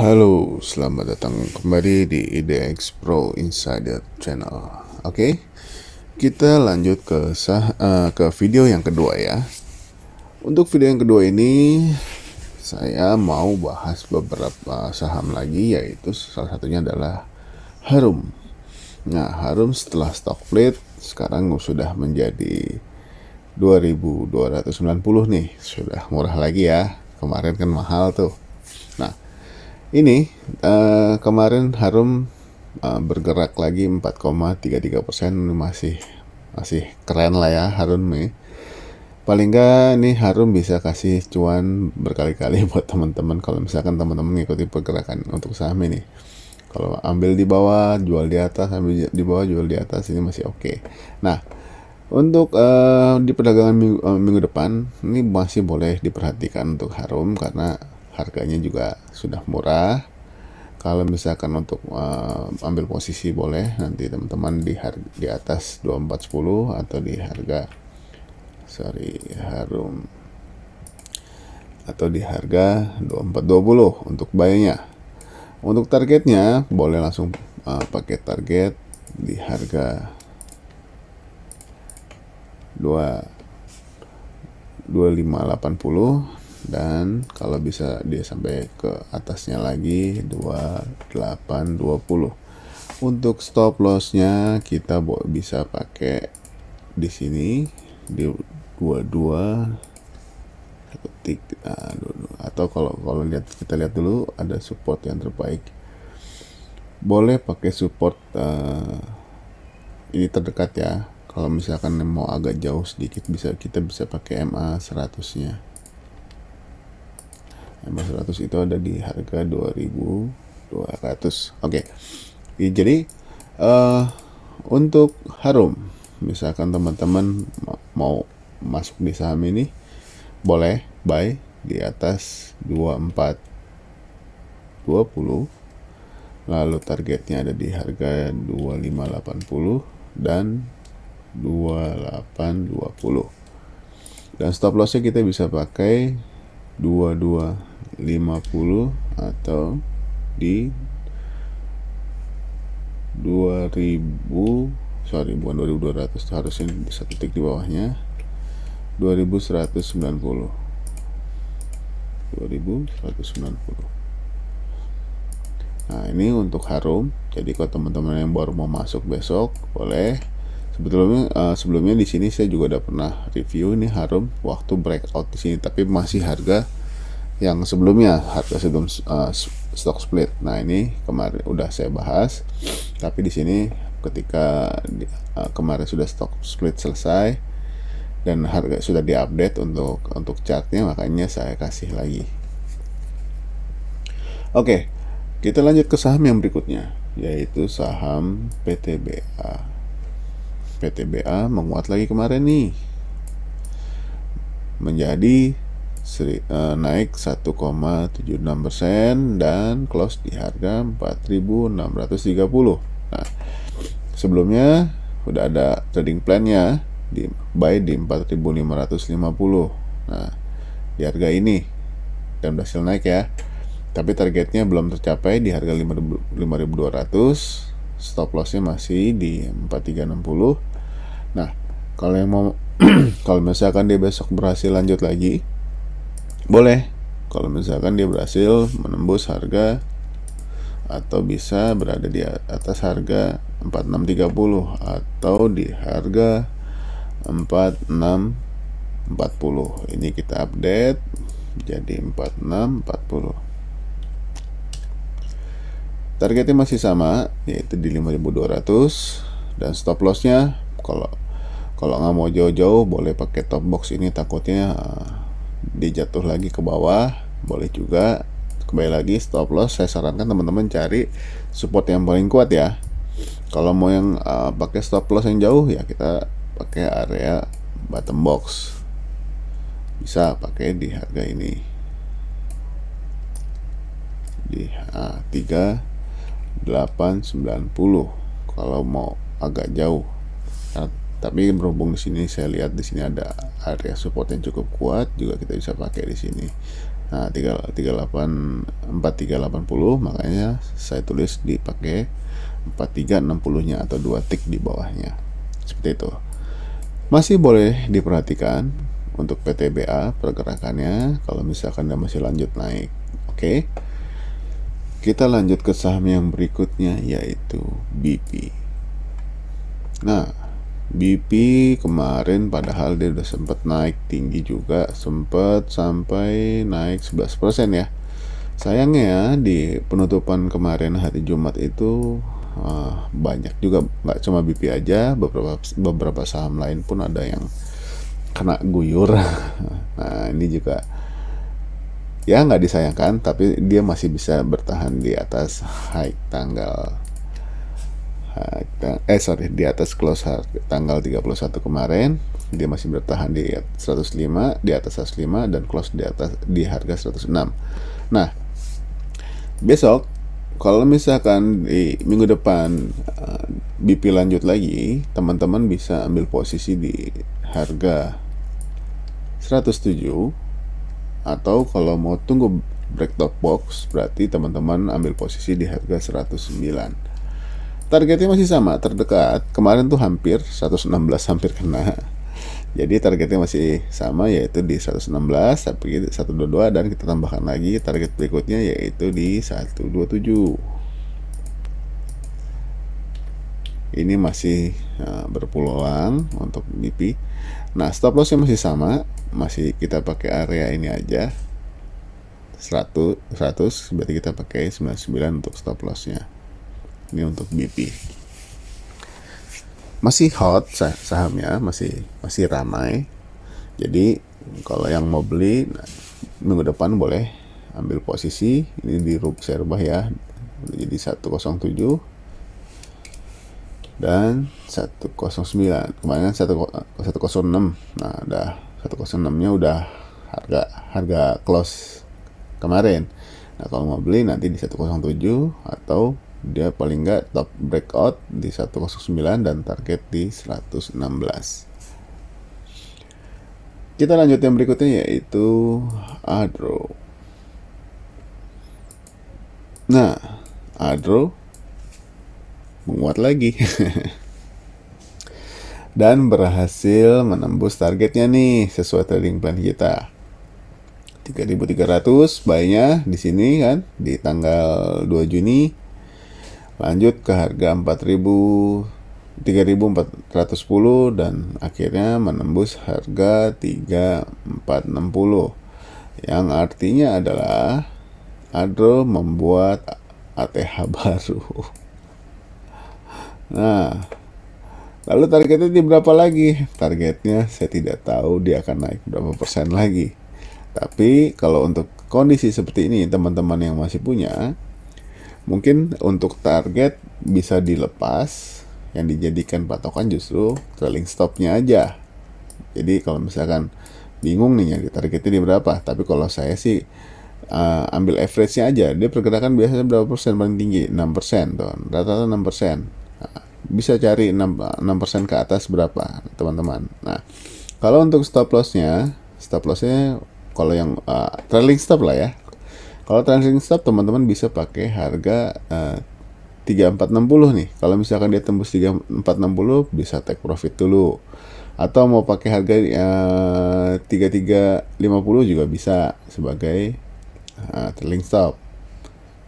Halo, selamat datang kembali di IDX Pro Insider Channel. Oke, kita lanjut ke video yang kedua ya. Untuk video yang kedua ini, saya mau bahas beberapa saham lagi, yaitu salah satunya adalah Harum. Nah, Harum setelah stock split sekarang sudah menjadi 2.290 nih, sudah murah lagi ya. Kemarin kan mahal tuh. Nah, ini kemarin Harum bergerak lagi 4,33%, masih keren lah ya Harum nih. Paling nggak nih Harum bisa kasih cuan berkali-kali buat teman-teman kalau misalkan teman-teman mengikuti pergerakan untuk saham ini. Kalau ambil di bawah, jual di atas, ambil di bawah, jual di atas, ini masih oke. Nah, untuk di perdagangan minggu depan ini masih boleh diperhatikan untuk Harum karena harganya juga sudah murah. Kalau misalkan untuk ambil posisi boleh nanti teman-teman di atas 2410 atau di harga Harum atau di harga 2420 untuk buy-nya. Untuk targetnya boleh langsung pakai target di harga 2580, dan kalau bisa dia sampai ke atasnya lagi 2820. Untuk stop lossnya kita bisa pakai di sini di 22 atau kalau kita lihat dulu ada support yang terbaik, boleh pakai support ini terdekat ya. Kalau misalkan mau agak jauh sedikit kita bisa pakai MA 100 nya. MA 100 itu ada di harga 2200. Oke. Jadi untuk Harum, misalkan teman-teman mau masuk di saham ini, boleh buy di atas 2420, lalu targetnya ada di harga 2580 dan 2820, dan stop lossnya kita bisa pakai 2250 atau di bukan 2200, harusnya satu titik di bawahnya 2190. Nah, ini untuk Harum. Jadi kalau teman-teman yang baru mau masuk besok boleh. Sebelumnya di sini saya juga udah pernah review ini Harum waktu breakout di sini, tapi masih harga yang sebelumnya, harga sebelum stock split. Nah, ini kemarin udah saya bahas, tapi di sini ketika kemarin sudah stock split selesai dan harga sudah diupdate untuk chartnya, makanya saya kasih lagi. Oke, kita lanjut ke saham yang berikutnya, yaitu saham PTBA. PTBA menguat lagi kemarin nih, menjadi naik 1,76% dan close di harga 4.630. Nah, sebelumnya udah ada trading plan-nya di buy di 4.550. Nah, di harga ini dan berhasil naik ya. Tapi targetnya belum tercapai di harga 5.200. Stop lossnya masih di 4.360. Nah, kalau yang mau kalau misalkan dia besok berhasil lanjut lagi, boleh. Kalau misalkan dia berhasil menembus harga atau bisa berada di atas harga 4630 atau di harga 4640. Ini kita update jadi 4640. Targetnya masih sama, yaitu di 5.200, dan stop lossnya kalau nggak mau jauh-jauh boleh pakai top box ini, takutnya dijatuh lagi ke bawah. Boleh juga. Kembali lagi stop loss, saya sarankan teman-teman cari support yang paling kuat ya. Kalau mau yang pakai stop loss yang jauh ya kita pakai area bottom box, bisa pakai di harga ini di 3890 kalau mau agak jauh. Nah, tapi berhubung di sini saya lihat di sini ada area support yang cukup kuat, juga kita bisa pakai di sini. Nah, 4380, makanya saya tulis dipakai 4360-nya atau 2 tik di bawahnya. Seperti itu. Masih boleh diperhatikan untuk PTBA pergerakannya kalau misalkan dia masih lanjut naik. Oke. Kita lanjut ke saham yang berikutnya, yaitu BP. Nah, BP kemarin padahal dia udah sempat naik tinggi juga, sempat sampai naik 11% ya. Sayangnya di penutupan kemarin hari Jumat itu banyak juga, nggak cuma BP aja, beberapa saham lain pun ada yang kena guyur. Nah, ini juga ya nggak disayangkan, tapi dia masih bisa bertahan di atas high tanggal di atas close tanggal 31 kemarin. Dia masih bertahan di 105, di atas 105, dan close di harga 106. Nah, besok kalau misalkan di minggu depan BP lanjut lagi, teman-teman bisa ambil posisi di harga 107, atau kalau mau tunggu break top box berarti teman-teman ambil posisi di harga 109. Targetnya masih sama, terdekat. Kemarin tuh hampir 116, hampir kena. Jadi targetnya masih sama, yaitu di 116 sampai 122, dan kita tambahkan lagi target berikutnya yaitu di 127. Ini masih berpeluang untuk BP. Nah, stop lossnya masih sama, masih kita pakai area ini aja 100, berarti kita pakai 99 untuk stop lossnya. Ini untuk BP. Masih hot sahamnya, masih ramai. Jadi kalau yang mau beli minggu depan boleh ambil posisi. Ini saya rubah ya, jadi 107 dan 109. Kemarin 106. Nah, udah 106-nya udah harga close kemarin. Nah, kalau mau beli nanti di 107, atau dia paling nggak top breakout di 109 dan target di 116. Kita lanjut yang berikutnya, yaitu Adro. Nah, Adro menguat lagi dan berhasil menembus targetnya nih sesuai trading plan kita. 3.300 buy-nya di sini kan di tanggal 2 Juni. Lanjut ke harga 3.410 dan akhirnya menembus harga 3.460, yang artinya adalah Adro membuat ATH baru. Nah, lalu targetnya di berapa lagi? Targetnya saya tidak tahu dia akan naik berapa persen lagi. Tapi kalau untuk kondisi seperti ini, teman-teman yang masih punya, mungkin untuk target bisa dilepas, yang dijadikan patokan justru trailing stopnya aja. Jadi kalau misalkan bingung nih nyari targetnya di berapa, tapi kalau saya sih ambil average-nya aja. Dia pergerakan biasanya berapa persen paling tinggi? 6% tuh, rata-rata 6%. Nah, bisa cari 6% ke atas berapa, teman-teman. Nah, kalau untuk stop lossnya kalau yang trailing stop lah ya. Kalau trailing stop, teman-teman bisa pakai harga 3460 nih. Kalau misalkan dia tembus 3460, bisa take profit dulu. Atau mau pakai harga 3350 juga bisa sebagai trailing stop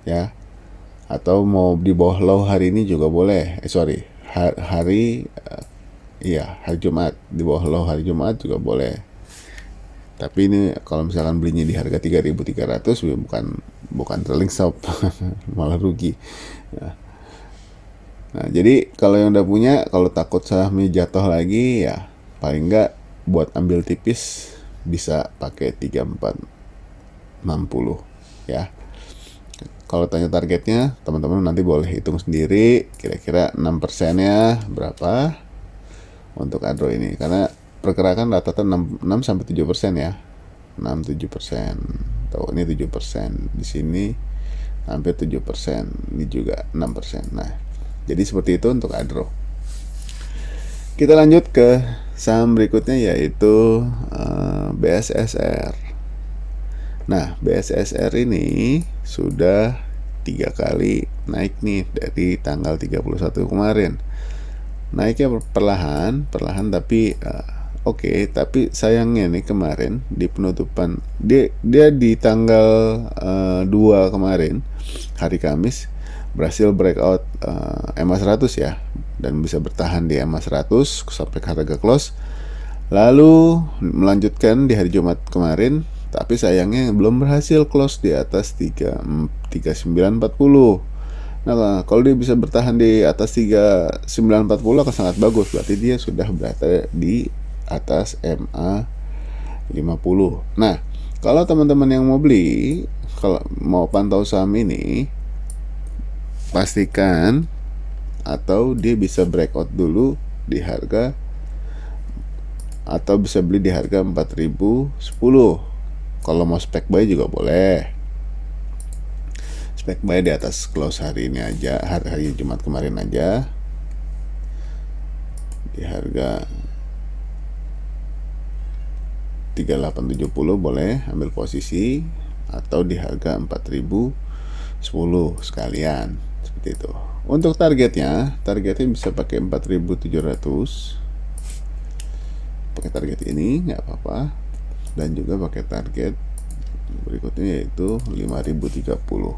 ya. Atau mau di bawah low hari ini juga boleh. Hari Jumat, di bawah low hari Jumat juga boleh. Tapi ini kalau misalkan belinya di harga 3.300, bukan trailing stop, malah rugi. Nah, jadi kalau yang udah punya, kalau takut sahamnya jatuh lagi, ya paling nggak buat ambil tipis bisa pakai 3.460 ya. Kalau tanya targetnya, teman-teman nanti boleh hitung sendiri kira-kira 6%-nya berapa untuk Adro ini, karena pergerakan rata-rata 6-7% ya. 6-7%. Tuh, ini 7%. Di sini hampir 7%. Ini juga 6%. Nah, jadi seperti itu untuk Adro. Kita lanjut ke saham berikutnya, yaitu BSSR. Nah, BSSR ini sudah 3 kali naik nih dari tanggal 31 kemarin. Naiknya perlahan tapi oke, tapi sayangnya nih kemarin di penutupan dia di tanggal 2 kemarin, hari Kamis, berhasil breakout EMA 100 ya, dan bisa bertahan di EMA 100 sampai harga close. Lalu melanjutkan di hari Jumat kemarin, tapi sayangnya belum berhasil close di atas 3940. Nah, kalau dia bisa bertahan di atas 3940 akan sangat bagus. Berarti dia sudah berada di atas MA 50. Nah, kalau teman-teman yang mau beli, kalau mau pantau saham ini, pastikan atau dia bisa breakout dulu di harga, atau bisa beli di harga 4010. Kalau mau spek buy juga boleh. Spek buy di atas close hari ini aja, hari Jumat kemarin aja, di harga 3870 boleh ambil posisi, atau di harga 4010 sekalian, seperti itu. Untuk targetnya bisa pakai 4700, pakai target ini nggak apa-apa, dan juga pakai target berikutnya yaitu 5030.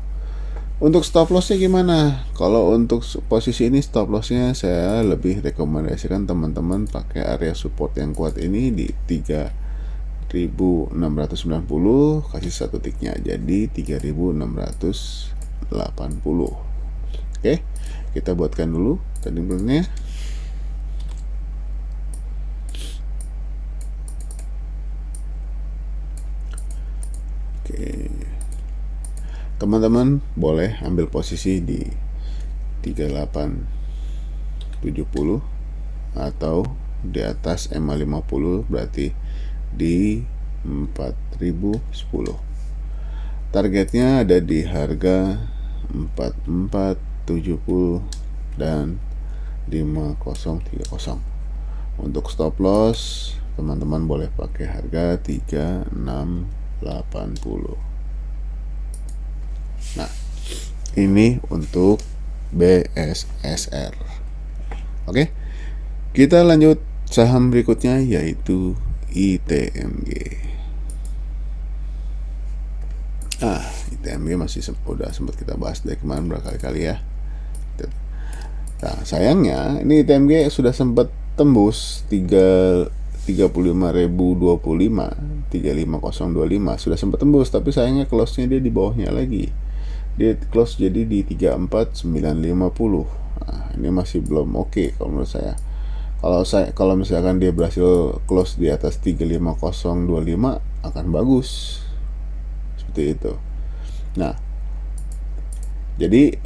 Untuk stop lossnya gimana? Kalau untuk posisi ini stop lossnya saya lebih rekomendasikan teman-teman pakai area support yang kuat ini di 3690, kasih satu tiknya aja di 3680. Oke, kita buatkan dulu trading plannya. Oke, teman-teman boleh ambil posisi di 3870 atau di atas EMA 50, berarti di 4010. Targetnya ada di harga 4470 dan 5030. Untuk stop loss teman-teman boleh pakai harga 3680. Nah, ini untuk BSSR. Oke, kita lanjut saham berikutnya yaitu ITMG. ITMG masih udah sempat kita bahas dari kemarin berkali-kali ya. Nah, sayangnya ini ITMG sudah sempat tembus 35.025, 35025 sudah sempat tembus, tapi sayangnya close-nya dia di bawahnya lagi. Dia close jadi di 34950. Nah, ini masih belum oke kalau menurut saya. Kalau misalkan dia berhasil close di atas 35025 akan bagus. Seperti itu. Nah, jadi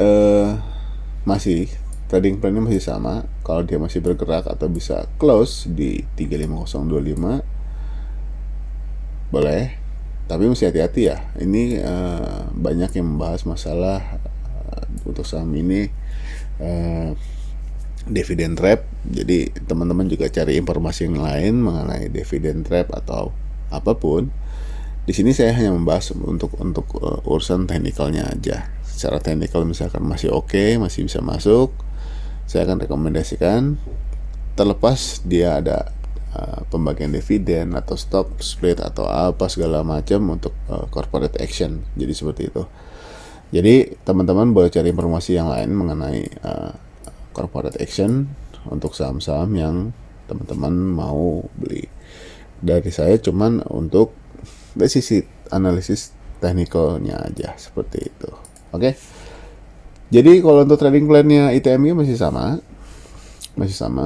masih trading plan-nya masih sama. Kalau dia masih bergerak atau bisa close di 35025 boleh, tapi mesti hati-hati ya. Ini banyak yang membahas masalah untuk saham ini dividend trap. Jadi teman-teman juga cari informasi yang lain mengenai dividend trap atau apapun. Di sini saya hanya membahas untuk urusan teknikalnya aja. Secara teknikal misalkan masih oke, masih bisa masuk, saya akan rekomendasikan, terlepas dia ada pembagian dividen atau stock split atau apa segala macam untuk corporate action. Jadi seperti itu. Jadi teman-teman boleh cari informasi yang lain mengenai corporate action untuk saham-saham yang teman-teman mau beli. Dari saya cuman untuk dari sisi analisis teknikalnya aja, seperti itu. Oke. Jadi kalau untuk trading plan-nya ITMG masih sama,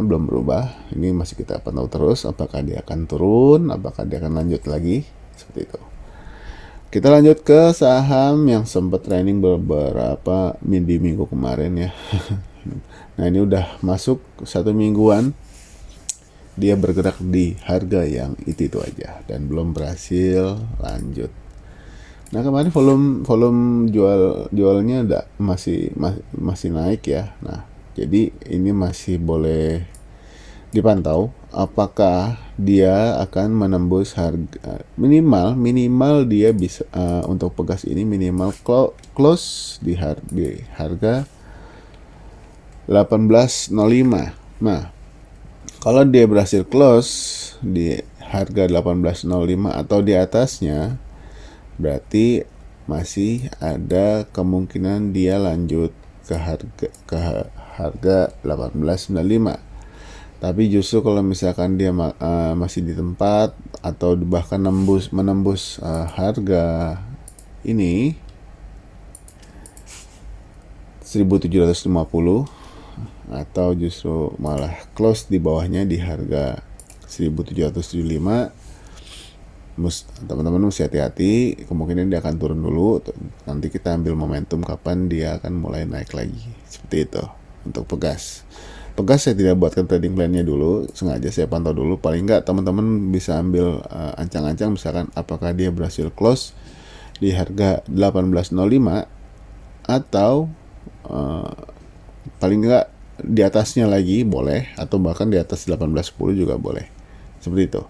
belum berubah. Ini masih kita pantau terus, apakah dia akan turun, apakah dia akan lanjut lagi, seperti itu. Kita lanjut ke saham yang sempat trending beberapa minggu kemarin ya. Nah, ini udah masuk 1 mingguan, dia bergerak di harga yang itu aja dan belum berhasil lanjut. Nah, kemarin volume jualnya masih naik ya. Nah, jadi ini masih boleh dipantau apakah dia akan menembus harga minimal dia bisa untuk Pegas ini minimal close di harga 18.05. Nah, kalau dia berhasil close di harga 18.05 atau di atasnya, berarti masih ada kemungkinan dia lanjut ke harga 18.95. Tapi justru kalau misalkan dia masih di tempat atau bahkan menembus harga ini 1750 atau justru malah close di bawahnya di harga 1775, teman-teman mesti hati-hati, kemungkinan dia akan turun dulu. Nanti kita ambil momentum kapan dia akan mulai naik lagi. Seperti itu untuk Pegas. Saya tidak buatkan trading plan-nya dulu, sengaja saya pantau dulu. Paling enggak teman-teman bisa ambil ancang-ancang misalkan apakah dia berhasil close di harga 18.05 atau paling enggak di atasnya lagi boleh, atau bahkan di atas 18.10 juga boleh. Seperti itu.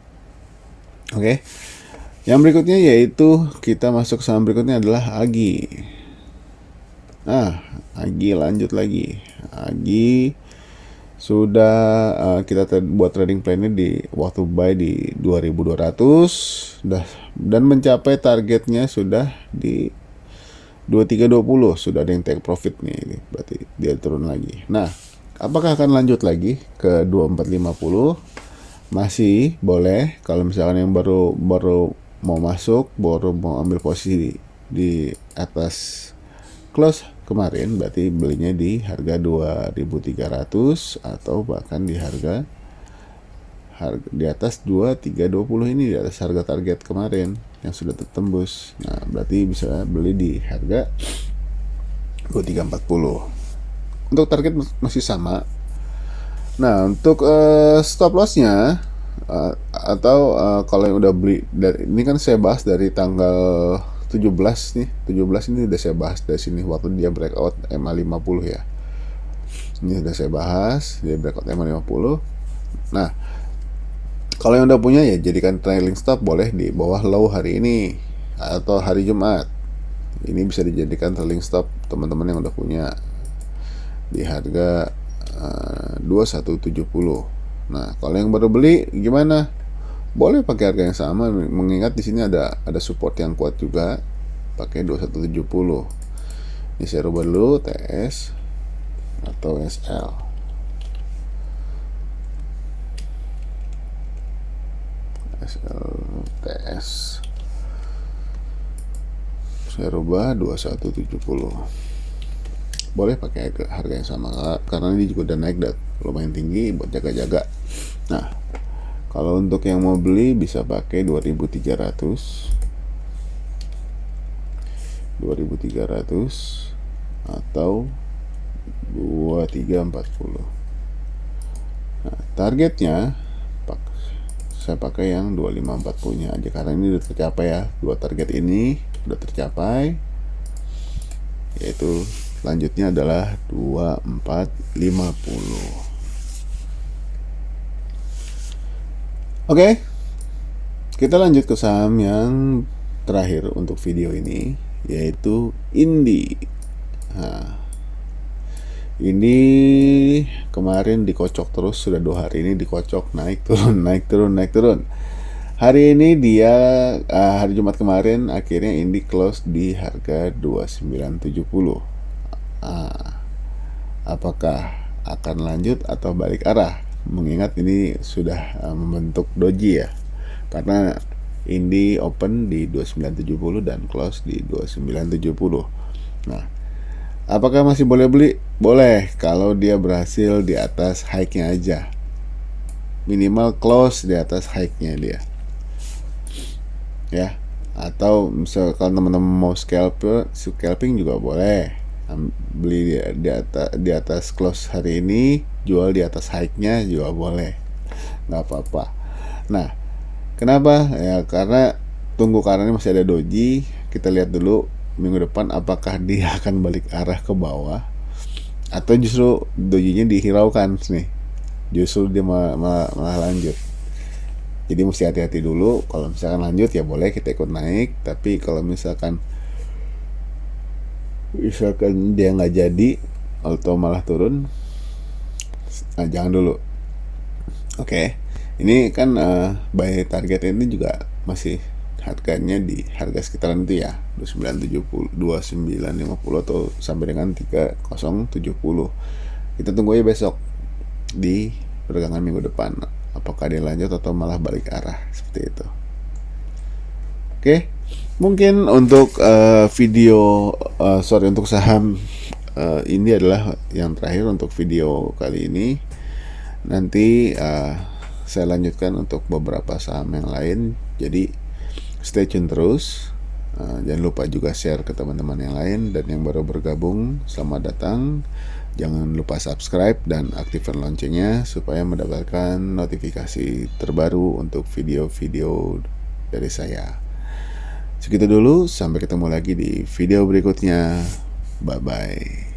Oke. Yang berikutnya yaitu kita masuk saham berikutnya adalah Agi. Agi lanjut lagi. Agi sudah kita buat trading plan-nya di waktu buy di 2200 dan mencapai targetnya sudah di 2320, sudah ada yang take profit nih, berarti dia turun lagi. Nah, apakah akan lanjut lagi ke 2450? Masih boleh kalau misalkan yang baru mau masuk, baru mau ambil posisi di atas close kemarin, berarti belinya di harga 2300 atau bahkan di harga di atas 2320 ini, di atas harga target kemarin yang sudah tertembus. Nah, berarti bisa beli di harga 2340. Untuk target masih sama. Nah, untuk stop lossnya atau kalau yang udah beli dari ini kan saya bahas dari tanggal 17 nih. 17 ini udah saya bahas dari sini waktu dia breakout MA50 ya. Ini udah saya bahas dia breakout MA50. Nah, kalau yang udah punya ya jadikan trailing stop boleh di bawah low hari ini atau hari Jumat. Ini bisa dijadikan trailing stop teman-teman yang udah punya di harga 2170. Nah, kalau yang baru beli gimana? Boleh pakai harga yang sama, mengingat di sini ada support yang kuat juga, pakai 2170. Ini saya rubah dulu TS atau SL. TS saya rubah 2170. Boleh pakai harga yang sama karena ini juga udah naik dan lumayan tinggi buat jaga-jaga. Nah, kalau untuk yang mau beli bisa pakai 2300 atau 2340. Nah, targetnya saya pakai yang 2540 nya aja karena ini udah tercapai ya. Dua target ini udah tercapai, yaitu lanjutnya adalah 2450. Oke, kita lanjut ke saham yang terakhir untuk video ini, yaitu Indi. Nah, ini kemarin dikocok terus, sudah 2 hari ini dikocok, naik turun. Hari ini dia hari Jumat kemarin akhirnya Indi close di harga 2970. Apakah akan lanjut atau balik arah? Mengingat ini sudah membentuk doji ya, karena Indi open di 2970 dan close di 2970. Nah, apakah masih boleh beli? Boleh kalau dia berhasil di atas high-nya aja, minimal close di atas high-nya dia ya. Atau misalkan teman-teman mau scalping juga boleh, beli di atas close hari ini, jual di atas high-nya juga boleh, nggak apa-apa. Nah, kenapa ya? Karena karena ini masih ada doji. Kita lihat dulu minggu depan apakah dia akan balik arah ke bawah atau justru dojinya dihiraukan nih. justru dia malah lanjut. Jadi mesti hati-hati dulu. Kalau misalkan lanjut ya boleh kita ikut naik, tapi kalau misalkan dia nggak jadi atau malah turun, nah jangan dulu. Oke. Ini kan buy target ini juga masih harganya di harga sekitaran itu ya, 2970, 2950 atau sampai dengan 3070. Kita tunggu aja besok di perdagangan minggu depan, apakah dia lanjut atau malah balik arah seperti itu. Oke, mungkin untuk untuk saham ini adalah yang terakhir untuk video kali ini. Nanti saya lanjutkan untuk beberapa saham yang lain. Jadi stay tune terus. Jangan lupa juga share ke teman-teman yang lain, dan yang baru bergabung selamat datang. Jangan lupa subscribe dan aktifkan loncengnya supaya mendapatkan notifikasi terbaru untuk video-video dari saya. Segitu dulu, sampai ketemu lagi di video berikutnya. Bye bye.